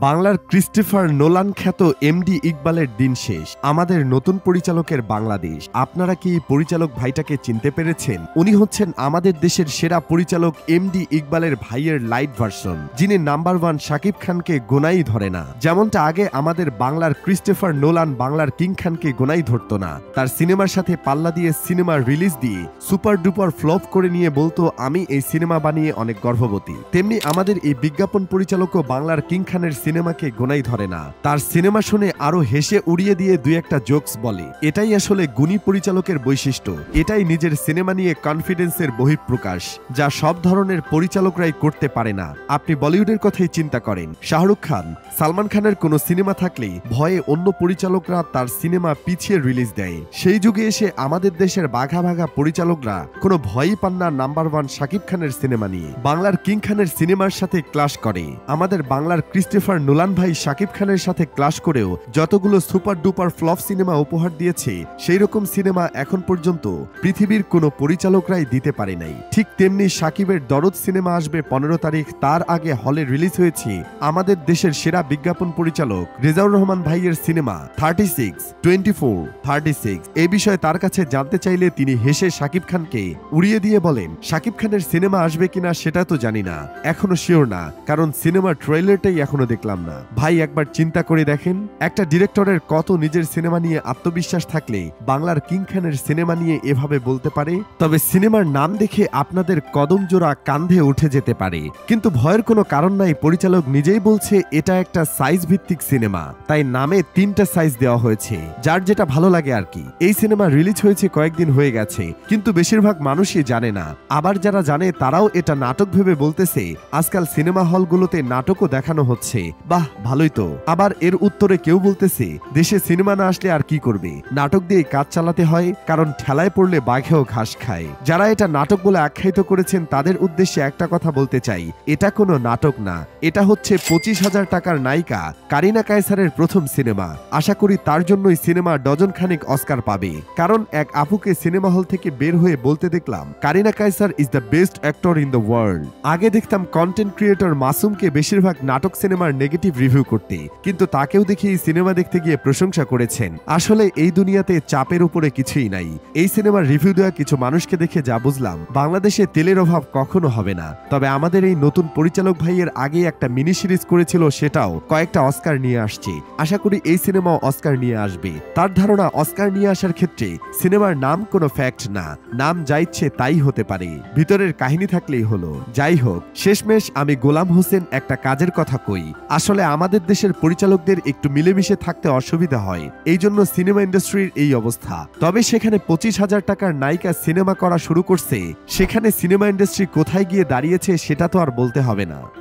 বাংলার Christopher Nolan খ্যাত MD ইকবালের দিন শেষ। আমাদের নতুন পরিচালকের বাংলাদেশ। আপনারা কি পরিচালক ভাইটাকে চিনতে পেরেছেন? উনি হচ্ছেন আমাদের দেশের সেরা পরিচালক এমডি ইকবালের ভাইয়ের লাইট ভার্সন, যিনি নাম্বার 1 শাকিব খানকে গোনাই ধরে না। যেমনটা আগে আমাদের বাংলার ক্রিস্টোফার নোলান বাংলার কিং খানকে গোনাই ধরত না, তার সিনেমার সাথে পাল্লা দিয়ে সিনেমা রিলিজ দিয়ে সুপার ডুপার ফ্লপ করে নিয়ে বলতো আমি এই সিনেমা বানিয়ে অনেক গর্ববতী, তেমনি আমাদের এই বিজ্ঞাপন পরিচালকও বাংলার কিং খানের সিনেমাকে গোনাই ধরে না। তার সিনেমা শুনে আরো হেসে উড়িয়ে দিয়ে দুই একটা জোকস বলে। এটাই আসলে গুণী পরিচালকের বৈশিষ্ট্য। এটাই নিজের সিনেমা নিয়ে কনফিডেন্সের বহিঃপ্রকাশ, যা সব ধরনের পরিচালকরাই করতে পারে না। আপনি বলিউডের কথাই চিন্তা করেন, শাহরুখ খান, সালমান খানের কোনো সিনেমা থাকলেই ভয়ে অন্য পরিচালকরা তার সিনেমা পিছিয়ে রিলিজ দেয়। সেই যুগে এসে আমাদের দেশের বাঘা বাঘা পরিচালকরা কোনো ভয়ই পান না নাম্বার 1 শাকিব খানের সিনেমা নিয়ে। বাংলার কিং খানের সিনেমার সাথে ক্লাশ করে। আমাদের বাংলার ক্রিস্টোফার নোলান ভাই শাকিব খানের সাথে ক্লাশ করেও যতগুলো সুপার ডুপার ফ্লপ সিনেমা উপহার দিয়েছে, সেই রকম সিনেমা এখন পর্যন্ত পৃথিবীর কোনো পরিচালকরাই দিতে পারে নাই। ঠিক তেমনি শাকিবের দরদ সিনেমা আসবে 15 তারিখ, তার আগে হলে রিলিজ হয়েছে আমাদের দেশের সেরা বিজ্ঞাপন পরিচালক রেজাউর রহমান ভাইয়ের সিনেমা 36, 24, 36। এই বিষয়ে তার কাছে জানতে চাইলে তিনি হেসে শাকিব খানকে উড়িয়ে দিয়ে বলেন, শাকিব খানের সিনেমা আসবে কিনা সেটা তো জানি না, এখনো শিওর না, কারণ সিনেমার ট্রেলারটাই এখনো দেখলাম না। ভাই একবার চিন্তা করে দেখেন, একটা ডিরেক্টরের কত নিজের সিনেমা নিয়ে আত্মবিশ্বাস থাকলে বাংলার কিং খানের সিনেমা নিয়ে এভাবে বলতে পারে? তবে সিনেমার নাম দেখে আপনাদের কদম জোড়া কান্ধে উঠে যেতে পারে, কিন্তু ভয়ের কোনো কারণ নাই। পরিচালক নিজেই বলছে এটা একটা সাইজ ভিত্তিক সিনেমা, তাই নামে 3টা সাইজ দেওয়া হয়েছে, যার যেটা ভালো লাগে আর কি। এই সিনেমা রিলিজ হয়েছে কয়েকদিন হয়ে গেছে, কিন্তু বেশিরভাগ মানুষই জানে না। আবার যারা জানে তারাও এটা নাটক ভেবে বলতেছে আজকাল সিনেমা হলগুলোতে নাটকও দেখানো হচ্ছে, বাহ ভালোই তো। আবার এর উত্তরে কেউ বলতেছে দেশে সিনেমা না আসলে আর কি করবে, নাটক দিয়ে কাজ চালাতে হয়, কারণ ঠেলায় পড়লে বাঘেও ঘাস খায়। যারা এটা নাটক বলে আখ্যায়িত করেছেন তাদের উদ্দেশ্যে একটা কথা বলতে চাই, এটা কোনো নাটক না, এটা হচ্ছে 25,000 টাকার নায়িকা কারিনা কায়সারের প্রথম সিনেমা। আশা করি তার জন্যই সিনেমা ডজন খানিক অস্কার পাবে, কারণ এক আপুকে সিনেমা হল থেকে বের হয়ে বলতে দেখলাম Karina Kaiser is the best actor in the world. আগে দেখতাম কন্টেন্ট ক্রিয়েটর মাসুমকে বেশিরভাগ নাটক সিনেমার নেগেটিভ রিভিউ করতে, কিন্তু তাকেও দেখি সিনেমা দেখতে গিয়ে প্রশংসা করেছেন। আসলে এই দুনিয়াতে চাপের উপরে কিছুই নাই। এই সিনেমার রিভিউ দেওয়া কিছু মানুষকে দেখে যা বুঝলাম, বাংলাদেশে তেলের অভাব কখনো হবে না। তবে আমাদের এই নতুন পরিচালক ভাইয়ের আগে একটা মিনি সিরিজ করেছিল, সেটাও কয়েকটা অস্কার নিয়ে আসছে। আশা করি এই সিনেমাও অস্কার নিয়ে আসবে। তার ধারণা অস্কার নিয়ে আসার ক্ষেত্রে সিনেমার নাম কোনো ফ্যাক্ট না, নাম যা ইচ্ছে তাই হতে পারে, ভিতরের কাহিনী থাকলেই হলো। যাই হোক, শেষমেশ আমি গোলাম হোসেন একটা কাজের কথা কই, আসলে আমাদের দেশের পরিচালকদের একটু মিলেমিশে থাকতে অসুবিধা হয়, এই জন্য সিনেমা ইন্ডাস্ট্রির এই অবস্থা। তবে সেখানে 25,000 টাকার নায়িকা সিনেমা করা শুরু করছে, সেখানে সিনেমা ইন্ডাস্ট্রি কোথায় গিয়ে দাঁড়িয়েছে সেটা তো আর বলতে হবে না।